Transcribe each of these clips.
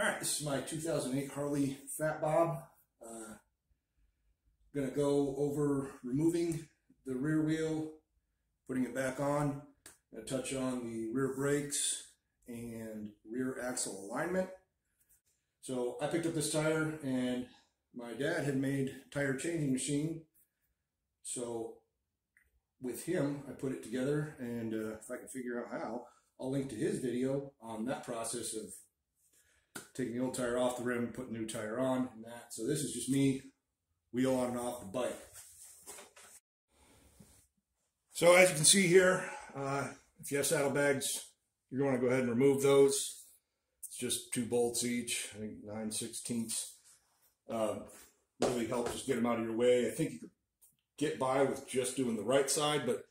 All right, this is my 2008 Harley Fat Bob. Gonna go over removing the rear wheel, putting it back on. Gonna touch on the rear brakes and rear axle alignment. So I picked up this tire and my dad had made a tire changing machine. So with him, I put it together, and if I can figure out how, I'll link to his video on that process of taking the old tire off the rim, putting new tire on, and that. So this is just me, wheel on and off the bike. So as you can see here, if you have saddlebags, you're going to go ahead and remove those. It's just 2 bolts each, I think 9/16. Really helps just get them out of your way. I think you could get by with just doing the right side, but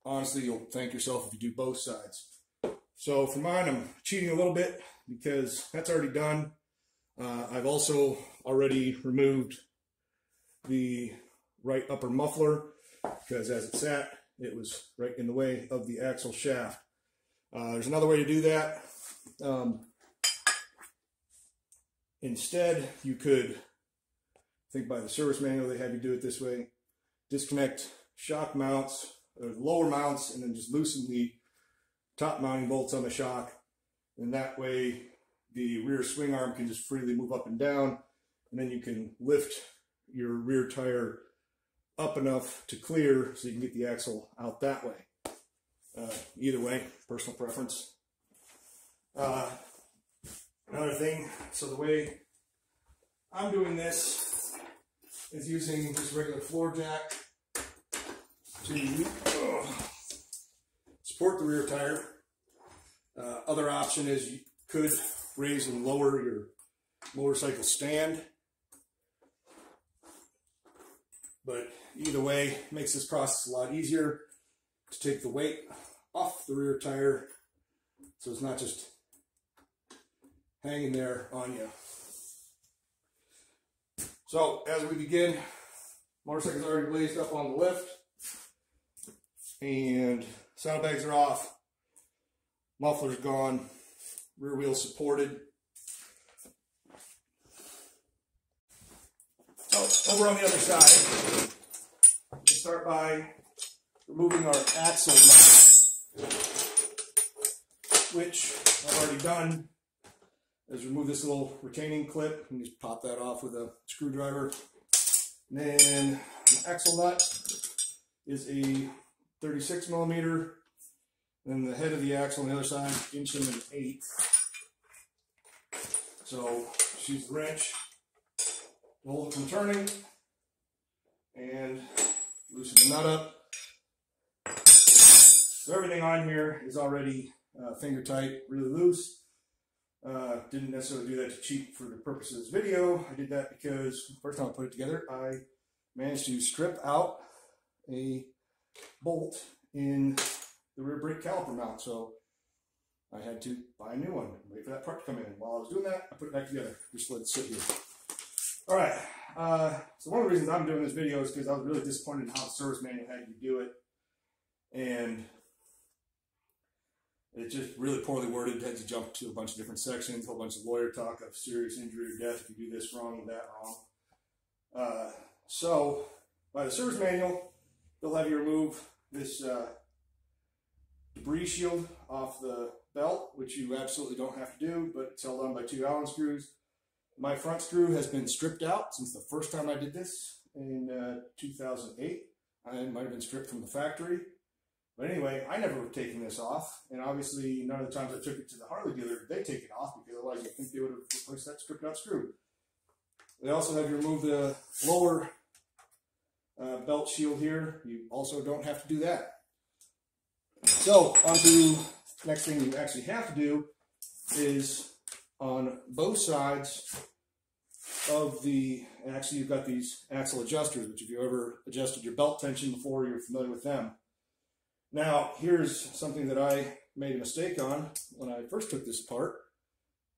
honestly, you'll thank yourself if you do both sides. So for mine, I'm cheating a little bit because that's already done. I've also already removed the right upper muffler because as it sat, it was right in the way of the axle shaft. There's another way to do that. Instead, you could, I think by the service manual they have you do it this way, disconnect shock mounts, or lower mounts, and then just loosen the top mounting bolts on the shock, and that way the rear swing arm can just freely move up and down, and then you can lift your rear tire up enough to clear so you can get the axle out that way. Either way, personal preference. Another thing, so the way I'm doing this is using just regular floor jack to support the rear tire. Other option is you could raise and lower your motorcycle stand, but either way makes this process a lot easier to take the weight off the rear tire so it's not just hanging there on you. So as we begin, motorcycle's already blazed up on the lift and saddlebags are off, muffler's gone, rear wheel supported. So over on the other side, we'll start by removing our axle nut, which I've already done. Is remove this little retaining clip and just pop that off with a screwdriver. And then the axle nut is a 36 millimeter. Then the head of the axle on the other side, 1 1/8. So just use the wrench, hold it from turning, and loosen the nut up. So everything on here is already finger tight, really loose. Didn't necessarily do that to cheat for the purpose of this video. I did that because the first time I put it together, I managed to strip out a bolt in the rear brake caliper mount. So I had to buy a new one, wait for that part to come in. While I was doing that, I put it back together. Just let it sit here. All right. So one of the reasons I'm doing this video is because I was really disappointed in how the service manual had you do it. And it's just really poorly worded. It had to jump to a bunch of different sections, a whole bunch of lawyer talk of serious injury or death if you do this wrong and that wrong. So by the service manual, they'll have you remove this debris shield off the belt, which you absolutely don't have to do, but it's held on by 2 Allen screws. My front screw has been stripped out since the first time I did this in 2008. I might have been stripped from the factory. But anyway, I never would have taken this off, and obviously none of the times I took it to the Harley dealer did they take it off, because otherwise you'd think they would have replaced that stripped out screw. They also have you remove the lower belt shield here. You also don't have to do that. So on to the next thing you actually have to do is on both sides of the, and actually you've got these axle adjusters, which if you ever adjusted your belt tension before, you're familiar with them. Now, here's something that I made a mistake on when I first took this apart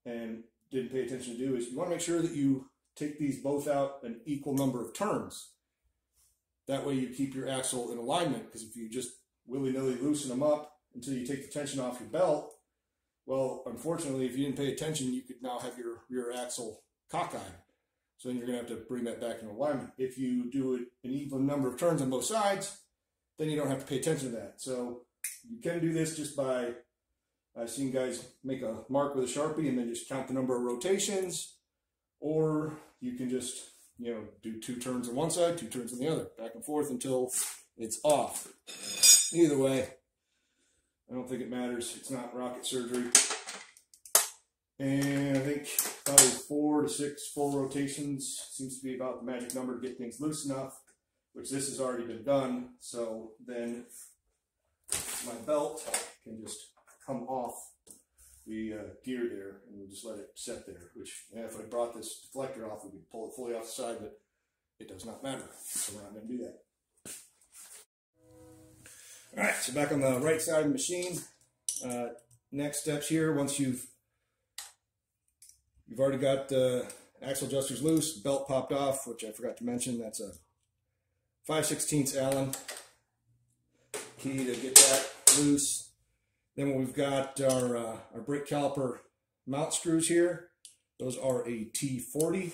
and didn't pay attention to do, is you want to make sure that you take these both out an equal number of turns. That way you keep your axle in alignment, because if you just willy-nilly loosen them up until you take the tension off your belt, Well, unfortunately, if you didn't pay attention, you could now have your rear axle cockeyed. So then you're going to have to bring that back in alignment. If you do an even number of turns on both sides, then you don't have to pay attention to that. So you can do this just by, I've seen guys make a mark with a Sharpie and then just count the number of rotations, or you can just, you know, do 2 turns on one side, 2 turns on the other, back and forth until it's off. Either way, I don't think it matters. It's not rocket surgery. And I think probably 4 to 6 full rotations seems to be about the magic number to get things loose enough, which this has already been done. So then my belt can just come off the gear there, and we'll just let it set there, which, yeah, if I brought this deflector off, we could pull it fully off the side, but it does not matter. So we're not going to do that. All right, so back on the right side of the machine. Next steps here, once you've already got axle adjusters loose, belt popped off, which I forgot to mention, that's a 5/16 Allen key to get that loose. Then we've got our brake caliper mount screws here. Those are a T40.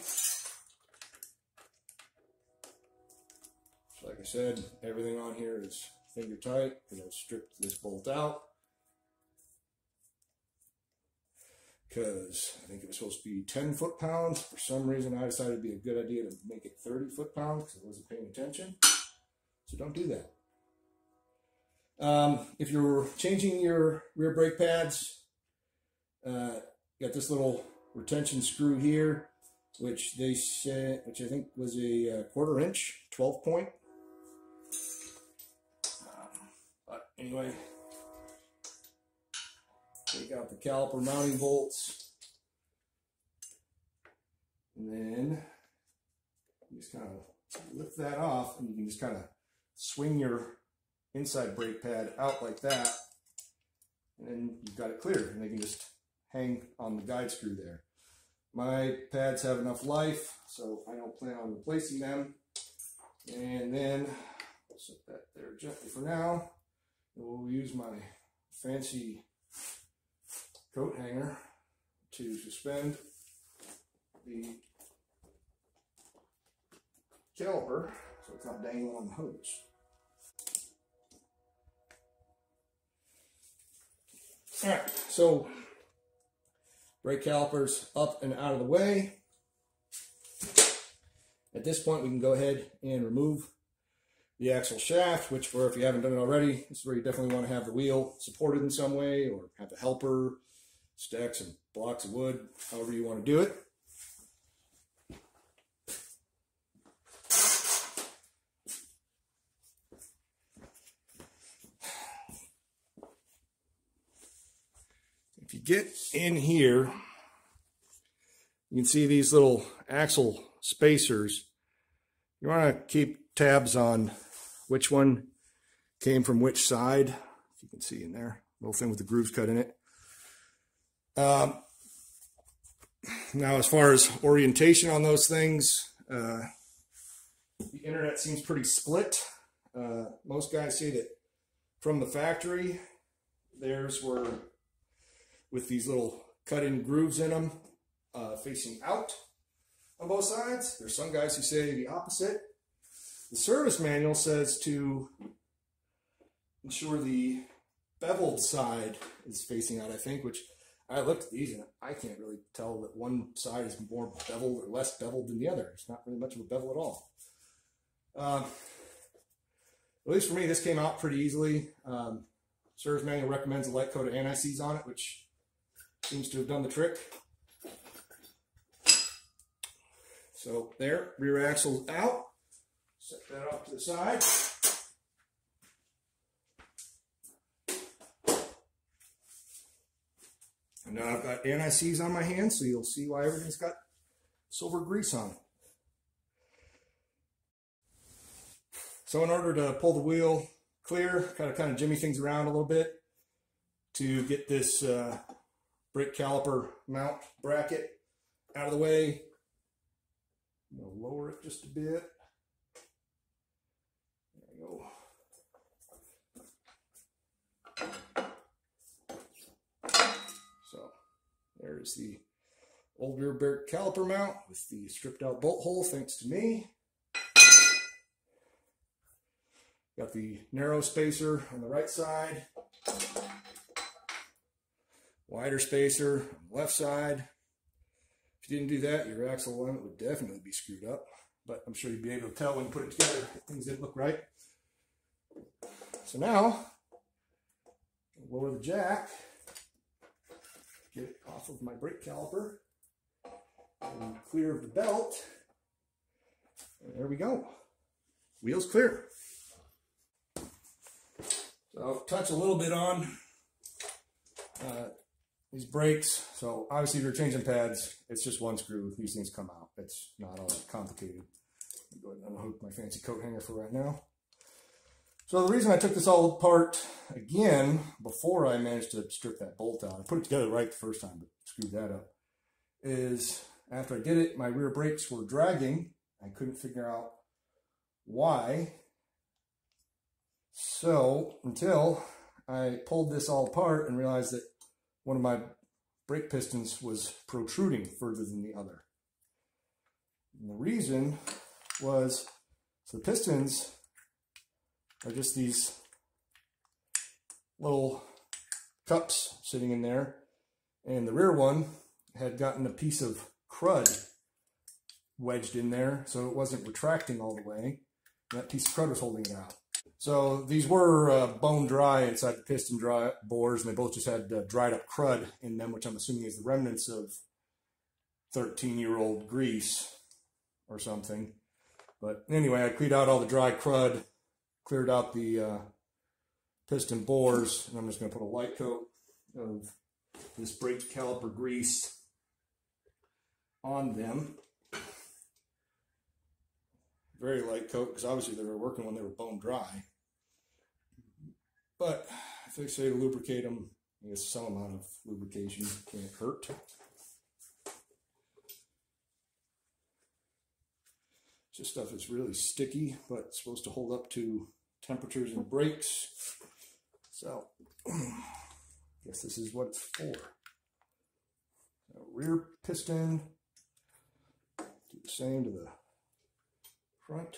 So like I said, everything on here is finger tight. I'm going to strip this bolt out, because I think it was supposed to be 10 foot-pounds. For some reason, I decided it'd be a good idea to make it 30 foot-pounds because I wasn't paying attention. So don't do that. If you're changing your rear brake pads, got this little retention screw here, which they said, which I think was a 1/4 inch, 12 point. But anyway, take out the caliper mounting bolts, and then you just kind of lift that off, and you can just kind of swing your inside brake pad out like that, and then you've got it clear, and they can just hang on the guide screw there. My pads have enough life, so I don't plan on replacing them. And then I'll set that there gently for now, and we'll use my fancy coat hanger to suspend the caliper so it's not dangling on the hose. All right, so brake calipers up and out of the way. At this point, we can go ahead and remove the axle shaft, which, for if you haven't done it already, this is where you definitely want to have the wheel supported in some way, or have a helper, stack some blocks of wood, however you want to do it. If you get in here, you can see these little axle spacers. You want to keep tabs on which one came from which side. If you can see in there, little thing with the grooves cut in it. Now, as far as orientation on those things, the internet seems pretty split. Most guys say that from the factory, theirs were with these little cut-in grooves in them, facing out on both sides. There's some guys who say the opposite. The service manual says to ensure the beveled side is facing out, I think, which I looked at these and I can't really tell that one side is more beveled or less beveled than the other. It's not really much of a bevel at all. At least for me, this came out pretty easily. Service manual recommends a light coat of anti-seize on it, which seems to have done the trick. So there, rear axle's out. Set that off to the side. And now I've got anti-seize on my hand, so you'll see why everything's got silver grease on it. So in order to pull the wheel clear, kind of jimmy things around a little bit to get this brake caliper mount bracket out of the way. I'm going to lower it just a bit. There we go. There's the old rear brake caliper mount with the stripped out bolt hole, thanks to me. Got the narrow spacer on the right side, wider spacer on the left side. If you didn't do that, your axle alignment would definitely be screwed up, but I'm sure you'd be able to tell when you put it together if things didn't look right. So now, lower the jack, get it off of my brake caliper, and clear of the belt, and there we go. Wheels clear. So I'll touch a little bit on these brakes. So obviously if you're changing pads, it's just one screw. These things come out. It's not all that complicated. I'll go ahead and unhook my fancy coat hanger for right now. So the reason I took this all apart again before I managed to strip that bolt out, I put it together right the first time, but screwed that up, is after I did it, my rear brakes were dragging. I couldn't figure out why. So until I pulled this all apart and realized that one of my brake pistons was protruding further than the other. And the reason was, so the pistons are just these little cups sitting in there, and the rear one had gotten a piece of crud wedged in there, so it wasn't retracting all the way, and that piece of crud was holding it out. So these were bone dry inside the piston bores, and they both just had dried up crud in them, which I'm assuming is the remnants of 13-year-old grease or something. But anyway, I cleaned out all the dry crud, cleared out the piston bores, and I'm just going to put a light coat of this brake caliper grease on them. Very light coat, because obviously they were working when they were bone dry. But if they say to lubricate them, I guess some amount of lubrication can't hurt. It's just stuff that's really sticky, but it's supposed to hold up to temperatures and brakes. So, I guess this is what it's for. So, rear piston, do the same to the front.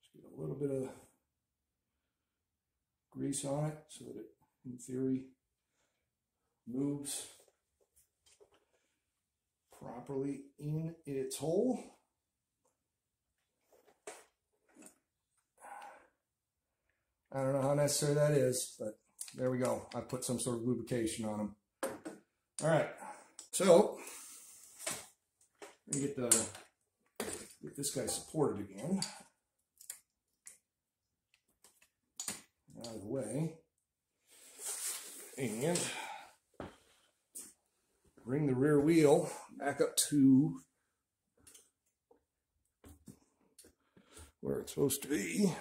Just get a little bit of grease on it so that it, in theory, moves properly in its hole. I don't know how necessary that is, but there we go. I put some sort of lubrication on them. All right, so let me get this guy supported again, out of the way, and bring the rear wheel back up to where it's supposed to be.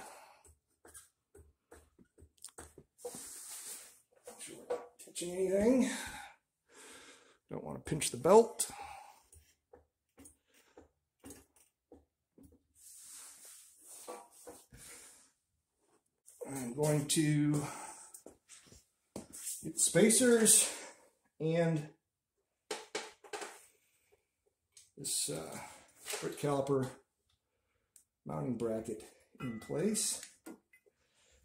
Make sure we're not touching anything. Don't want to pinch the belt. I'm going to get the spacers and this brake caliper mounting bracket in place,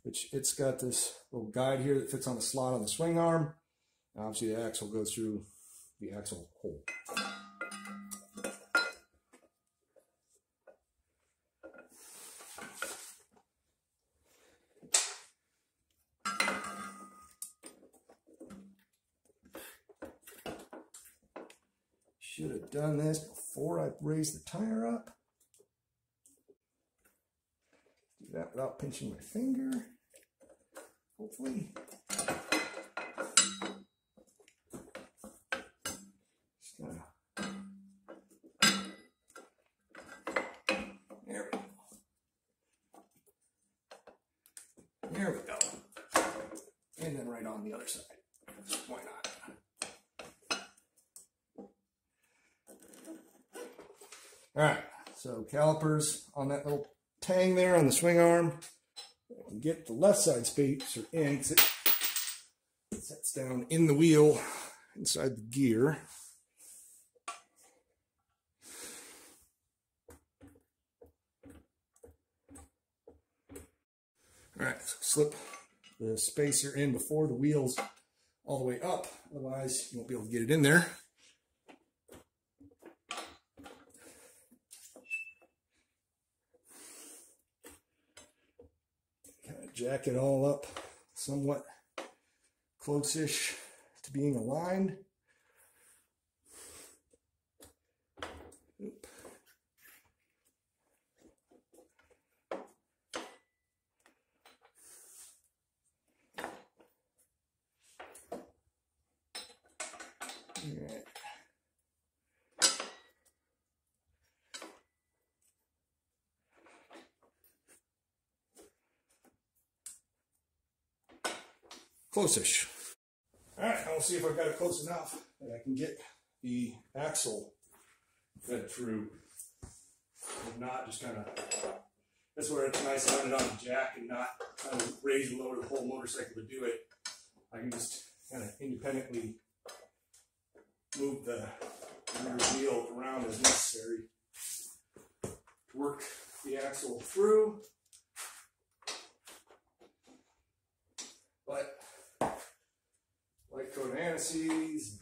which it's got this little guide here that fits on the slot on the swing arm. Obviously the axle goes through the axle hole. Should have done this before I raised the tire up. Do that without pinching my finger, hopefully. Just gonna... There we go. There we go. And then right on the other side. Why not? All right, so calipers on that little tang there on the swing arm. I can get the left side spacer in because it sets down in the wheel inside the gear. All right, so slip the spacer in before the wheel's all the way up, otherwise you won't be able to get it in there. Kind of jack it all up somewhat close-ish to being aligned. Oop. All right. Close-ish. All right, I'll see if I've got it close enough that I can get the axle fed through. If not, just kind of, that's where it's nice to run it on the jack and not trying to raise and lower the whole motorcycle to do it. I can just kind of independently move the rear wheel around as necessary to work the axle through. But light coat anti-seize,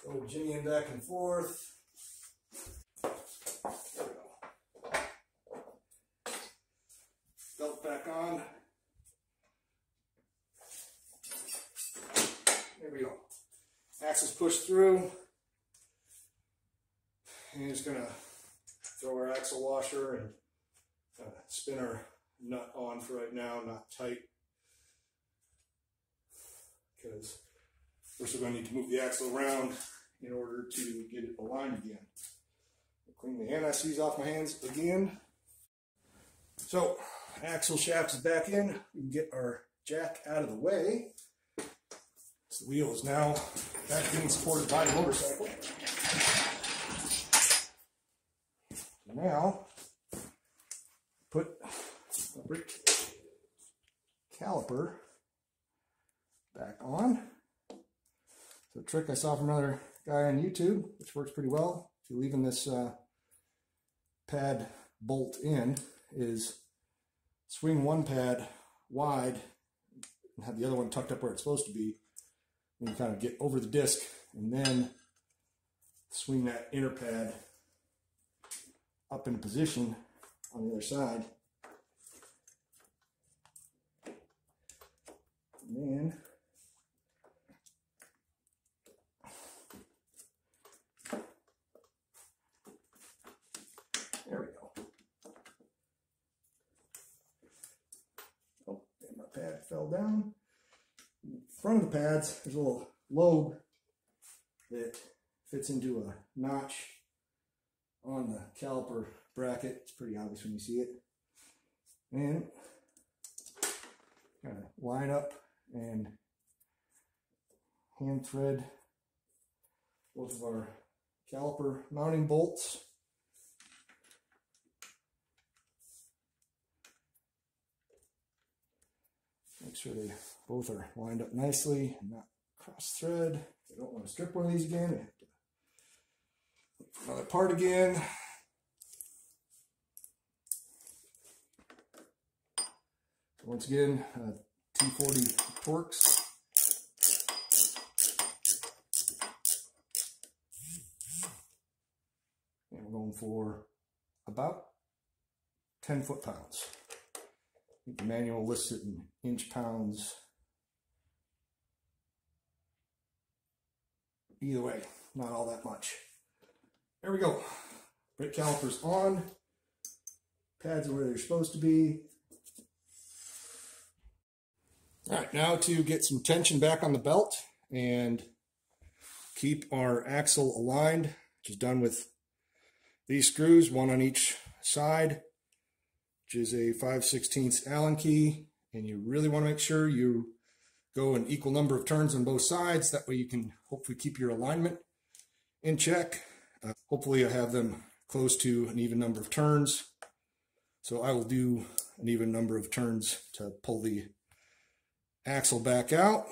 go jimmy back and forth. There we go. Belt back on. There we go. Axle's pushed through. And just gonna throw our axle washer and spin our nut on for right now, not tight. Because first we're going to need to move the axle around in order to get it aligned again. Clean the anti-seize off my hands again. So, axle shaft is back in. We can get our jack out of the way. So the wheel is now back being supported by the motorcycle. Now, put a brake caliper back on. So a trick I saw from another guy on YouTube, which works pretty well, if you're leaving this pad bolt in, is swing one pad wide and have the other one tucked up where it's supposed to be. And you kind of get over the disc and then swing that inner pad up in position on the other side. And then there we go. Oh, and my pad fell down. In front of the pads, there's a little lobe that fits into a notch on the caliper bracket. It's pretty obvious when you see it. And kind of line up and hand thread both of our caliper mounting bolts. Make sure they both are lined up nicely and not cross thread. If you don't want to strip one of these again, you have to look for another part again. So once again, T40 Torx. And we're going for about 10 foot-pounds. I think the manual lists it in inch pounds. Either way, not all that much. There we go. Brake calipers on. Pads are where they're supposed to be. All right, now to get some tension back on the belt and keep our axle aligned, which is done with these screws, one on each side, which is a 5/16 Allen key. And you really want to make sure you go an equal number of turns on both sides. That way you can hopefully keep your alignment in check. Hopefully I have them close to an even number of turns. So I will do an even number of turns to pull the axle back out.